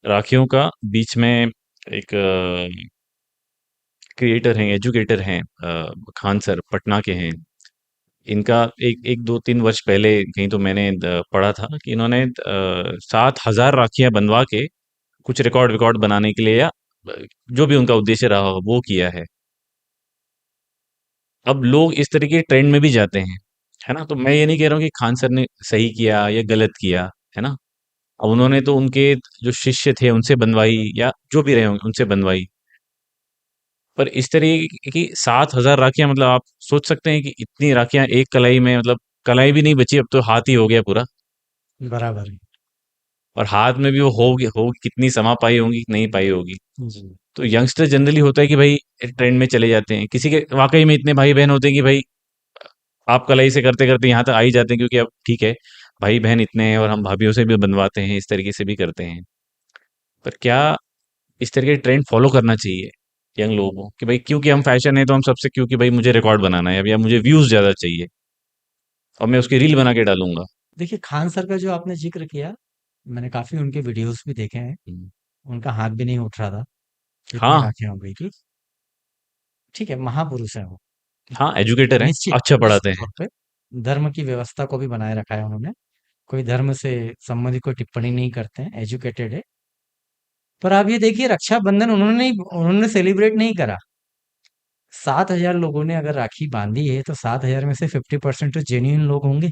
राखियों का बीच में एक क्रिएटर हैं, एजुकेटर हैं, खान सर पटना के हैं। इनका एक एक 2-3 वर्ष पहले कहीं तो मैंने पढ़ा था कि इन्होंने 7,000 राखियां बनवा के कुछ रिकॉर्ड विकॉर्ड बनाने के लिए या जो भी उनका उद्देश्य रहा हो वो किया है। अब लोग इस तरीके के ट्रेंड में भी जाते हैं, है ना? तो मैं ये नहीं कह रहा हूँ कि खान सर ने सही किया या गलत किया, है ना? अब उन्होंने तो उनके जो शिष्य थे उनसे बनवाई या जो भी रहे होंगे उनसे बनवाई। पर इस तरीके की 7,000 राखियां, मतलब आप सोच सकते हैं कि इतनी राखियां एक कलाई में, मतलब कलाई भी नहीं बची, अब तो हाथ ही हो गया पूरा। बराबर है। और हाथ में भी वो हो कितनी समा पाई होंगी, नहीं पाई होगी। जी। तो यंगस्टर जनरली होता है कि भाई ट्रेंड में चले जाते हैं, किसी के वाकई में इतने भाई बहन होते हैं कि भाई आप कलाई से करते करते यहाँ तक आ ही जाते हैं, क्योंकि अब ठीक है, भाई बहन इतने हैं और हम भाभीियों से भी बनवाते हैं, इस तरीके से भी करते हैं। पर क्या इस तरह के ट्रेंड फॉलो करना चाहिए यंग लोगों को कि भाई क्योंकि हम फैशन है तो हम सबसे, क्योंकि भाई मुझे रिकॉर्ड बनाना है या मुझे व्यूज ज्यादा चाहिए और मैं उसकी रील बना के डालूंगा। देखिए, खान सर का जो आपने ज़िक्र किया, मैंने काफ़ी उनके वीडियोज़ भी देखे हैं। हम्म। उनका हाथ भी नहीं उठ रहा था, इतनी हाँ। राखियाँ हो गई थी। ठीक है, महापुरुष हैं वो। हाँ, एजुकेटर हैं, निश्चित, अच्छा निश्चित पढ़ाते तौर हैं। पे धर्म की व्यवस्था को भी बनाए रखा है उन्होंने। कोई धर्म से संबंधित कोई टिप्पणी नहीं करते हैं, एजुकेटेड है। पर आप ये देखिए, रक्षाबंधन उन्होंने सेलिब्रेट नहीं करा। 7,000 लोगों ने अगर राखी बांधी है, तो 7,000 में से 50% तो जेन्युइन लोग होंगे,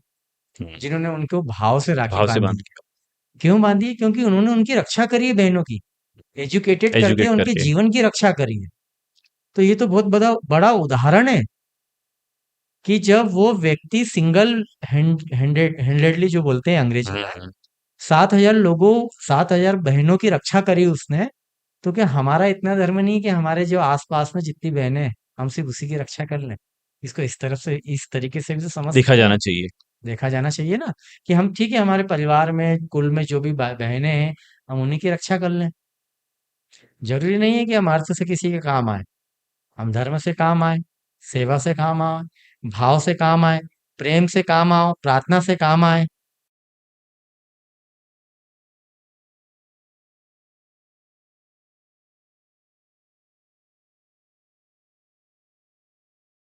हम्म। जिन्होंने उनको भाव से राखी भाव से बांधी। बांध के क्यों बांधी है? क्योंकि उन्होंने उनकी रक्षा करी है बहनों की। एजुकेटेड करके एजुकेट उनके करके। जीवन की रक्षा करी है। तो ये तो बहुत बड़ा बड़ा उदाहरण है कि जब वो व्यक्ति सिंगल हैंडेडली जो बोलते हैं अंग्रेजी में, हम्म। 7,000 लोगों, 7,000 बहनों की रक्षा करी उसने। तो क्या हमारा इतना धर्म नहीं कि हमारे जो आसपास में जितनी बहनें हैं, हम सिर्फ उसी की रक्षा कर लें? इसको इस तरफ से, इस तरीके से भी तो समझ देखा सकते हैं। जाना चाहिए। देखा जाना चाहिए ना, कि हम ठीक है, हमारे परिवार में कुल में जो भी बहनें हैं, हम उन्हीं की रक्षा कर लें। जरूरी नहीं है कि हम अर्थ से किसी के काम आए। हम धर्म से काम आए, सेवा से काम आए, भाव से काम आए, प्रेम से काम आओ, प्रार्थना से काम आए।